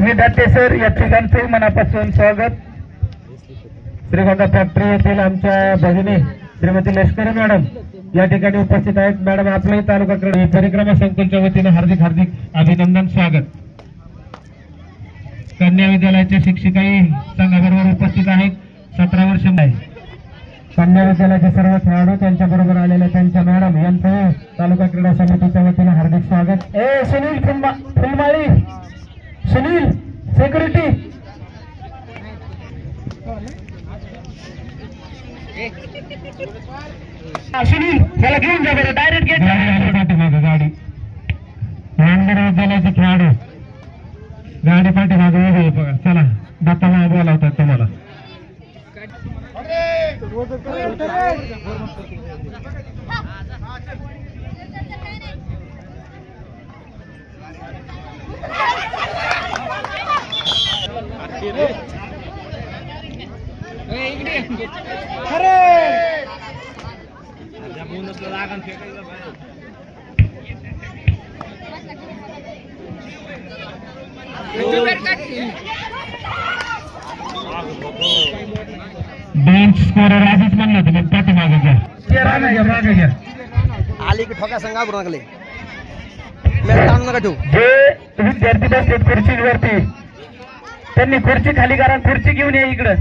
विधाते sir या ठिकाणचे मनापासून स्वागत। श्रीगोंदा फॅक्टरी येथील आमच्या भगिनी श्रीमती लष्करी मॅडम या ठिकाणी उपस्थित आहेत। मॅडम आपल्याही तालुका क्रीडा परिक्रमा संकुलच्या वतीने हार्दिक हार्दिक अभिनंदन स्वागत। कन्या विद्यालयाच्या शिक्षिकाही संघाबरोबर उपस्थित आहेत। 17 वर्ष कन्या विद्यालयाचे सर्व खेळाडू त्यांच्याबरोबर आलेल्या त्यांच्या मॅडम यांचं तालुका क्रीडा समितीच्या वतीने हार्दिक स्वागत। सुनील फुलमाळी, सुनील सिक्युरिटी, सुनील त्याला घेऊन जा बरं, डायरेक्ट गेट पाठीमागे गाडी। नांदेड विद्यालयाचे खेळाडू गाडी पाठीमागे उभे बघा। चला दत्ताला बोलावतात तुम्हाला। बेंच स्कोरर आधीच म्हणलं तुम्ही पाठीमागे घ्या। आली की ठोका संघा बरोबर लागले मॅच ताणू नका ठेवू। जे विद्यार्थी बसलेत खुर्चीवरती त्यांनी खुर्ची खाली करा, खुर्ची घेऊन या इकडं।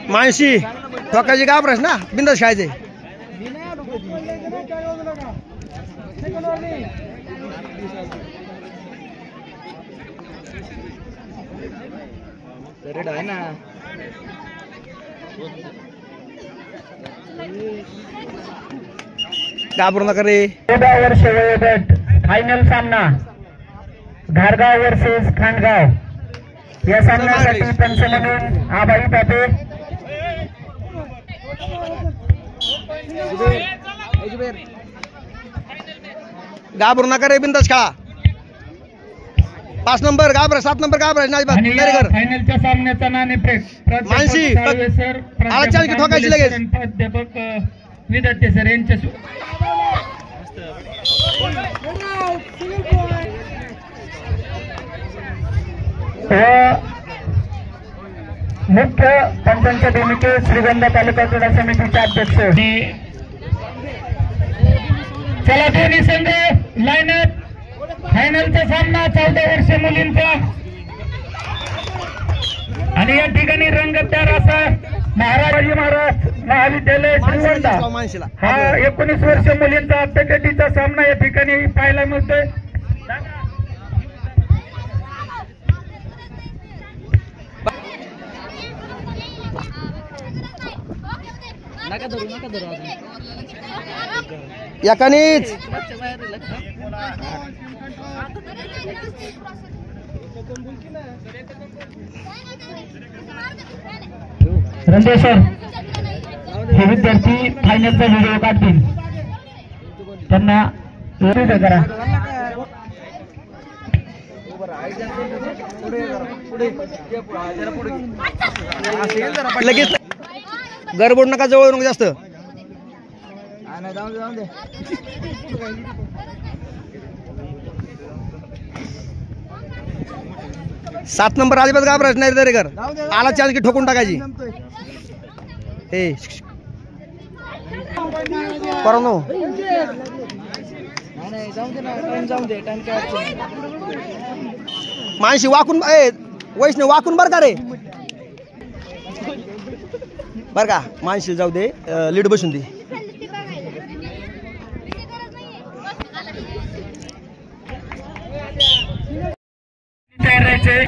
मानसी ठोकायची का प्रश्न ना बिंदास खेळायचे। रेड आहे ना घाबरू नका रे। 14 वर्ष वयोगट फायनल सामना घारगाव वर्सेस खांडगाव। या सामन्यासाठी पंच म्हणून आभाई पाटे, घाबरू नका रे बिंदास खेळा। 5 नंबर घाबरा, 7 नंबर घाबरा फायनलच्या सामन्याचा नाणेफेक मानसी आला की ठोकायची लगेच। प्राध्यापक विधाते सर यांच्या मुख्य पंचांच्या भूमिकेत श्रीगोंदा तालुका क्रीडा समितीचे अध्यक्ष। चला दोन्ही संघ लाईनअप। फायनलचा सामना 14 वर्ष मुलींचा आणि या ठिकाणी रंगतदार असा महाराज महाविद्यालय श्रीगोंदा हा 19 वर्ष मुलींचा अत्यगतीचा सामना या ठिकाणी पाहायला मिळतोय। एकानीच रणदेव सर हे विद्यार्थी फायनलचा व्हिडिओ काढतील, त्यांना करा। लगेच गडबड नका, जवळ नको जास्त। 7 नंबर अजिबात घाबरायच नाही रे कर। आला चान्स की ठोकून टाकायची। करो मानसी वाकून वैष्णव वाकून बर का रे। बरं का, मानशील जाऊ दे, लीड बसून दे. तयार राहायचे.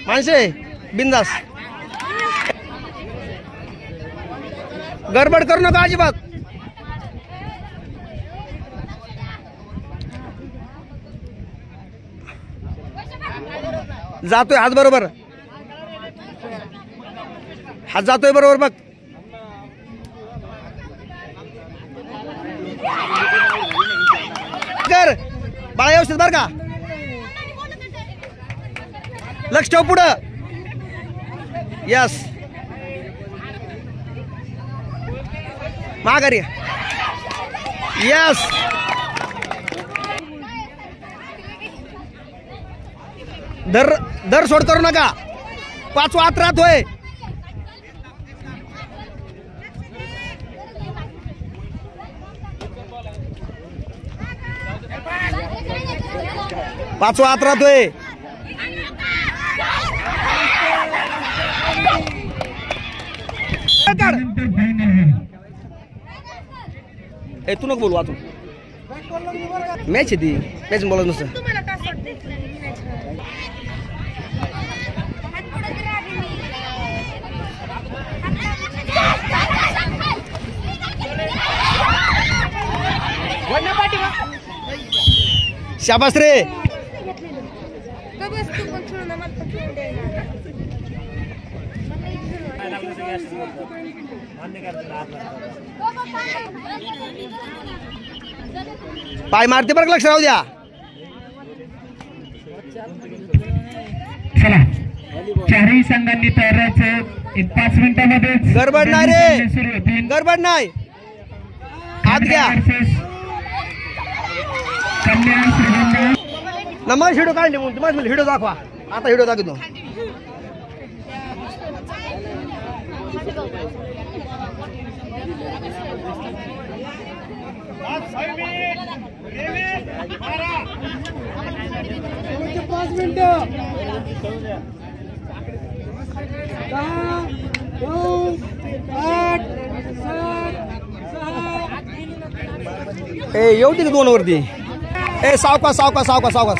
माणसे बिंदास, गडबड करू नका अजिबात. जातोय हात बरोबर, हात जातोय बरोबर बघ. कर बाळा व्यवस्थित बर का, लक्ष ठेव पुढं. यस, माघारी. यस, दर सोड करू नका. 5वा आत राहतोय. पाचवा आत राहतोय. ए तू नको बोलू आता, मॅच आहे ती, मॅच बोलत नसतं. शाबास रे. पाय मारते बरं, लक्ष राहू द्या. चला, चारही संघांनी तयार राहायचं. 5 मिनिटांमध्ये गडबड नाही रे, गडबड नाही. हात घ्या. नमस्कार, व्हिडिओ काढले म्हणून तुम्हाला व्हिडिओ दाखवा. आता व्हिडिओ दाखवतो. ए येऊ दे 2 वरती. ए सावकाश सावकाश सावकाश सावकाश.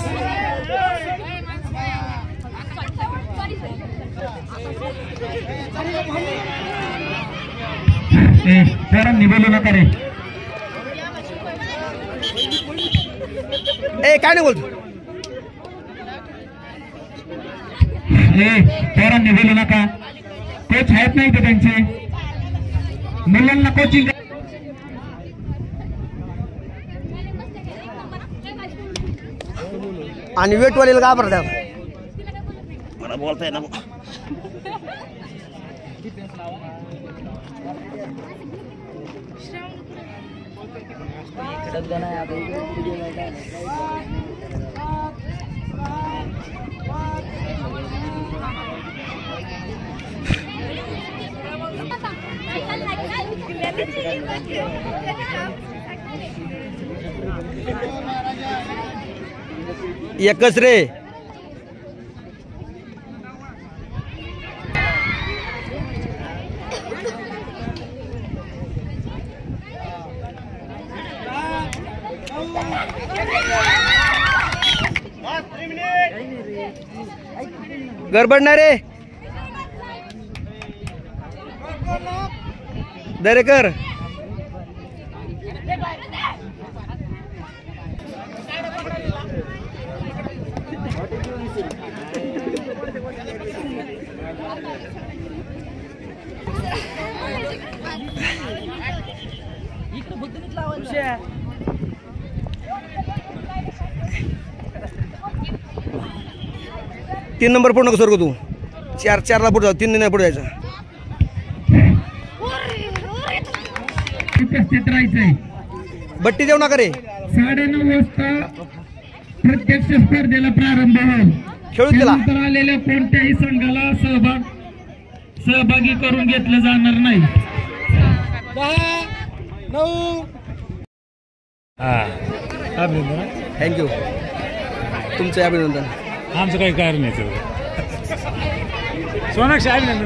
निबोलू नका रे. ए काय नाही बोलतो. पोरांनी बोलू नका. कोच आहेत नाही ते त्यांचे, मुलांना कोचिंग. आणि वेटवालीला घाबरतात. मला बोलता येणार. एकच रे. गडबड नाही रे. दरेकर तीन नंबर पूर्ण सर तू 4ला पुढे जाऊ 3 नाही पुढे जायचं. उपस्थित राहायचंय. बट्टी देऊ नका रे. 9:30 वाजता प्रत्यक्ष स्पर्धेला प्रारंभ होईल. खेळून गेला. त्यानंतर आलेल्या कोणत्याही संघाला सहभागी करून घेतलं जाणार नाही. 10, 9. थँक्यू. तुमचं अभिनंदन. आमचं काही कारण नाही. सोनाक्षी अभिनंदन.